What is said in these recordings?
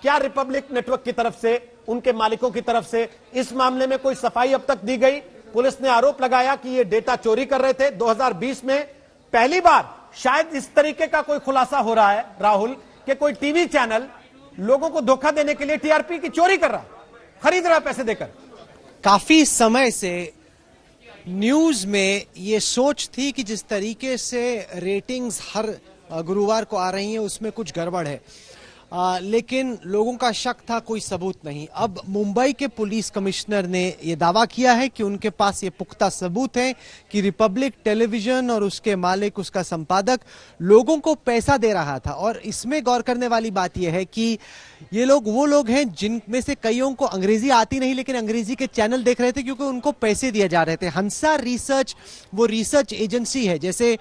क्या Republic network की तरफ से, उनके मालिकों की तरफ से इस मामले में कोई सफाई अब तक दी गई? पुलिस ने आरोप लगाया कि ये डेटा चोरी कर रहे थे। 2020 में पहली बार शायद इस तरीके का कोई खुलासा हो रहा है राहुल, कि कोई टीवी चैनल लोगों को धोखा देने के लिए टीआरपी की चोरी कर रहा है, खरीद रहा है पैसे देकर। काफी समय से न्यूज में ये सोच थी कि जिस तरीके से रेटिंग्स हर गुरुवार को आ रही हैं उसमें कुछ गड़बड़ है, लेकिन लोगों का शक था, कोई सबूत नहीं। अब मुंबई के पुलिस कमिश्नर ने यह दावा किया है कि उनके पास ये पुख्ता सबूत है कि रिपब्लिक टेलीविजन और उसके मालिक, उसका संपादक लोगों को पैसा दे रहा था। और इसमें गौर करने वाली बात यह है कि ये लोग वो लोग हैं जिनमें से कईयों को अंग्रेजी आती नहीं, लेकिन अंग्रेजी के चैनल देख रहे थे क्योंकि उनको पैसे दिए जा रहे थे। हंसा रिसर्च वो रिसर्च एजेंसी है, जैसे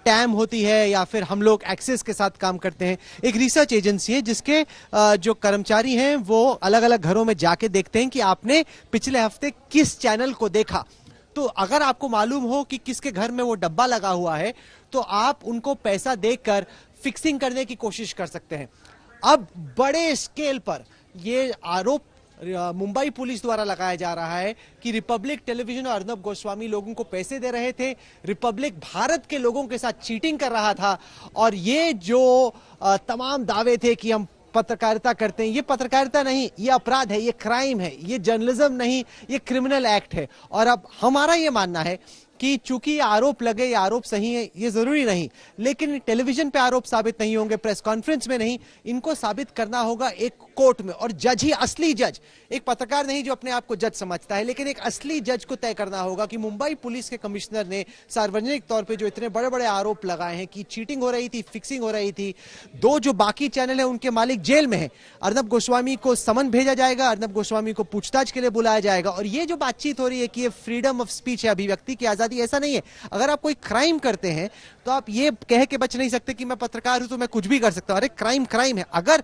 टैम होती है या फिर हम लोग एक्सेस के साथ काम करते हैं, एक रिसर्च एजेंसी है जिसके जो कर्मचारी हैं वो अलग अलग घरों में जाके देखते हैं कि आपने पिछले हफ्ते किस चैनल को देखा। तो अगर आपको मालूम हो कि किसके घर में वो डब्बा लगा हुआ है तो आप उनको पैसा देकर फिक्सिंग करने की कोशिश कर सकते हैं। अब बड़े स्केल पर ये आरोप मुंबई पुलिस द्वारा लगाया जा रहा है कि रिपब्लिक टेलीविजन और अर्नब गोस्वामी लोगों को पैसे दे रहे थे, रिपब्लिक भारत के लोगों के साथ चीटिंग कर रहा था। और ये जो तमाम दावे थे कि हम पत्रकारिता करते हैं, ये पत्रकारिता नहीं, ये अपराध है, ये क्राइम है, ये जर्नलिज्म नहीं, ये क्रिमिनल एक्ट है। और अब हमारा ये मानना है कि चूंकि ये आरोप लगे, ये आरोप सही है, ये जरूरी नहीं, लेकिन टेलीविजन पे आरोप साबित नहीं होंगे, प्रेस कॉन्फ्रेंस में नहीं, इनको साबित करना होगा एक कोर्ट में। और जज ही, असली जज, एक पत्रकार नहीं जो अपने आप को जज समझता है, लेकिन एक असली जज को तय करना होगा कि मुंबई पुलिस के कमिश्नर ने सार्वजनिक तौर पर जो इतने बड़े बड़े आरोप लगाए हैं कि चीटिंग हो रही थी, फिक्सिंग हो रही थी, दो जो बाकी चैनल है उनके मालिक जेल में है, अर्नब गोस्वामी को समन भेजा जाएगा, अर्नब गोस्वामी को पूछताछ के लिए बुलाया जाएगा। और ये जो बातचीत हो रही है कि ये फ्रीडम ऑफ स्पीच है, अभिव्यक्ति की आजादी, ऐसा नहीं है। अगर आप कोई क्राइम करते हैं तो आप ये कह के बच नहीं सकते कि मैं पत्रकार हूं तो मैं कुछ भी कर सकता हूं। अरे क्राइम क्राइम है। अगर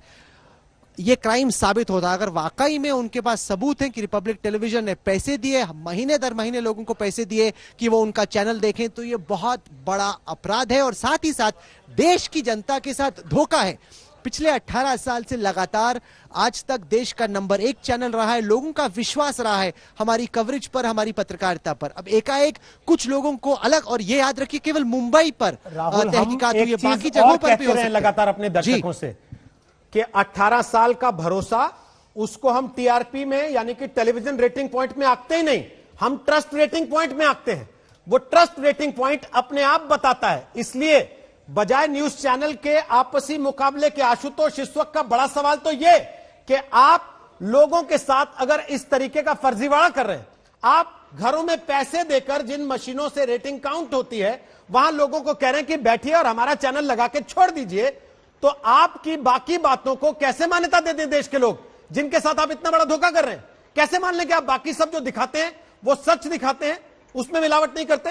ये क्राइम साबित होता, अगर वाकई में उनके पास सबूत है कि रिपब्लिक टेलीविजन ने पैसे दिए, महीने दर महीने लोगों को पैसे दिए कि वो उनका चैनल देखें, तो ये बहुत बड़ा अपराध है और साथ ही साथ देश की जनता के साथ धोखा है। पिछले 18 साल से लगातार आज तक देश का नंबर 1 चैनल रहा है, लोगों का विश्वास रहा है हमारी कवरेज पर, हमारी पत्रकारिता पर। अब एकाएक कुछ लोगों को अलग, और ये याद रखिए केवल मुंबई पर तहकीकात हुई है, बाकी जगहों पर भी हो सकता है। लगातार अपने दर्शकों से कि 18 साल का भरोसा, उसको हम टीआरपी में यानी कि टेलीविजन रेटिंग पॉइंट में आंकते ही नहीं, हम ट्रस्ट रेटिंग पॉइंट में आंकते हैं। वो ट्रस्ट रेटिंग पॉइंट अपने आप बताता है। इसलिए बजाय न्यूज चैनल के आपसी मुकाबले के आशुतोष, इस वक्त का बड़ा सवाल तो यह कि आप लोगों के साथ अगर इस तरीके का फर्जीवाड़ा कर रहे हैं, आप घरों में पैसे देकर जिन मशीनों से रेटिंग काउंट होती है वहां लोगों को कह रहे हैं कि बैठिए और हमारा चैनल लगा के छोड़ दीजिए, तो आपकी बाकी बातों को कैसे मान्यता दे दें देश के लोग जिनके साथ आप इतना बड़ा धोखा कर रहे हैं? कैसे मान लें कि आप बाकी सब जो दिखाते हैं वो सच दिखाते हैं, उसमें मिलावट नहीं करते?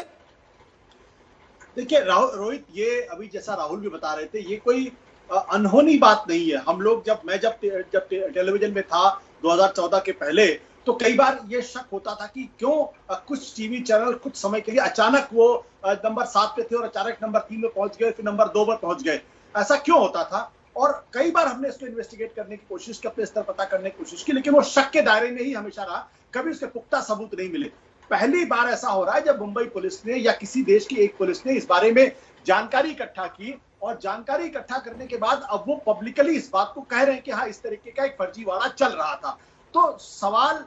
देखिए रोहित, ये अभी जैसा राहुल भी बता रहे थे, ये कोई अनहोनी बात नहीं है। हम लोग जब टेलीविजन में था 2014 के पहले, तो कई बार ये शक होता था कि क्यों कुछ टीवी चैनल कुछ समय के लिए अचानक वो नंबर 7 पे थे और अचानक नंबर 3 में पहुंच गए, फिर नंबर 2 पर पहुंच गए। ऐसा क्यों होता था? और कई बार हमने इसको इन्वेस्टिगेट करने की कोशिश की, अपने स्तर पता करने की कोशिश की, लेकिन वो शक के दायरे में ही हमेशा रहा, कभी उसके पुख्ता सबूत नहीं मिले। पहली बार ऐसा हो रहा है जब मुंबई पुलिस ने या किसी देश की एक पुलिस ने इस बारे में जानकारी इकट्ठा की, और जानकारी इकट्ठा करने के बाद अब वो पब्लिकली इस बात को कह रहे हैं कि हाँ, इस तरीके का एक फर्जीवाड़ा चल रहा था। तो सवाल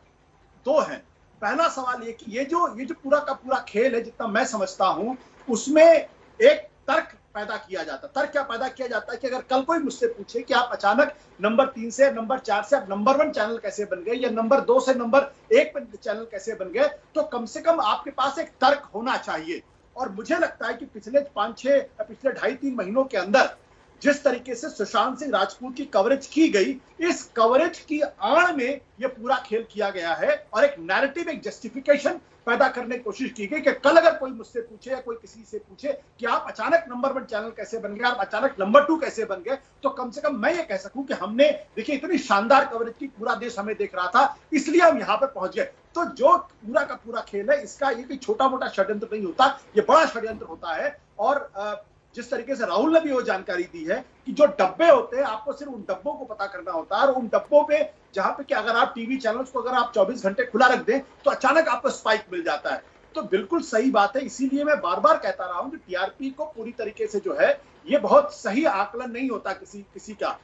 दो है। पहला सवाल ये कि ये जो पूरा का पूरा खेल है, जितना मैं समझता हूं, उसमें एक तर्क पैदा किया जाता। तर्क क्या पैदा किया जाता है कि अगर कल कोई मुझसे पूछे कि आप अचानक नंबर 3 से नंबर 4 से आप नंबर 1 चैनल कैसे बन गए, या नंबर 2 से नंबर 1 चैनल कैसे बन गए, तो कम से कम आपके पास एक तर्क होना चाहिए। और मुझे लगता है कि पिछले 2.5-3 महीनों के अंदर जिस तरीके से सुशांत सिंह राजपूत की कवरेज की गई, इस कवरेज की आड़ में यह पूरा खेल किया गया है और एक नैरेटिव, एक जस्टिफिकेशन पैदा करने की कोशिश की गई कि कल अगर कोई मुझसे पूछे या कोई किसी से पूछे कि आप अचानक नंबर 1 चैनल कैसे बन गए, आप अचानक नंबर 2 कैसे बन गए, तो कम से कम मैं ये कह सकूं कि हमने, देखिए, इतनी शानदार कवरेज की, पूरा देश हमें देख रहा था, इसलिए हम यहां पर पहुंच गए। तो जो पूरा का पूरा खेल है, इसका ये कोई छोटा मोटा षड्यंत्र नहीं होता, ये बड़ा षड्यंत्र होता है। और जिस तरीके से राहुल ने भी वो जानकारी दी है कि जो डब्बे होते हैं आपको सिर्फ उन डब्बों को पता करना होता है, और उन डब्बों पे जहां पे कि अगर आप टीवी चैनल्स को अगर आप 24 घंटे खुला रख दें तो अचानक आपको स्पाइक मिल जाता है। तो बिल्कुल सही बात है, इसीलिए मैं बार बार कहता रहा हूं कि टीआरपी को पूरी तरीके से जो है ये बहुत सही आकलन नहीं होता किसी का।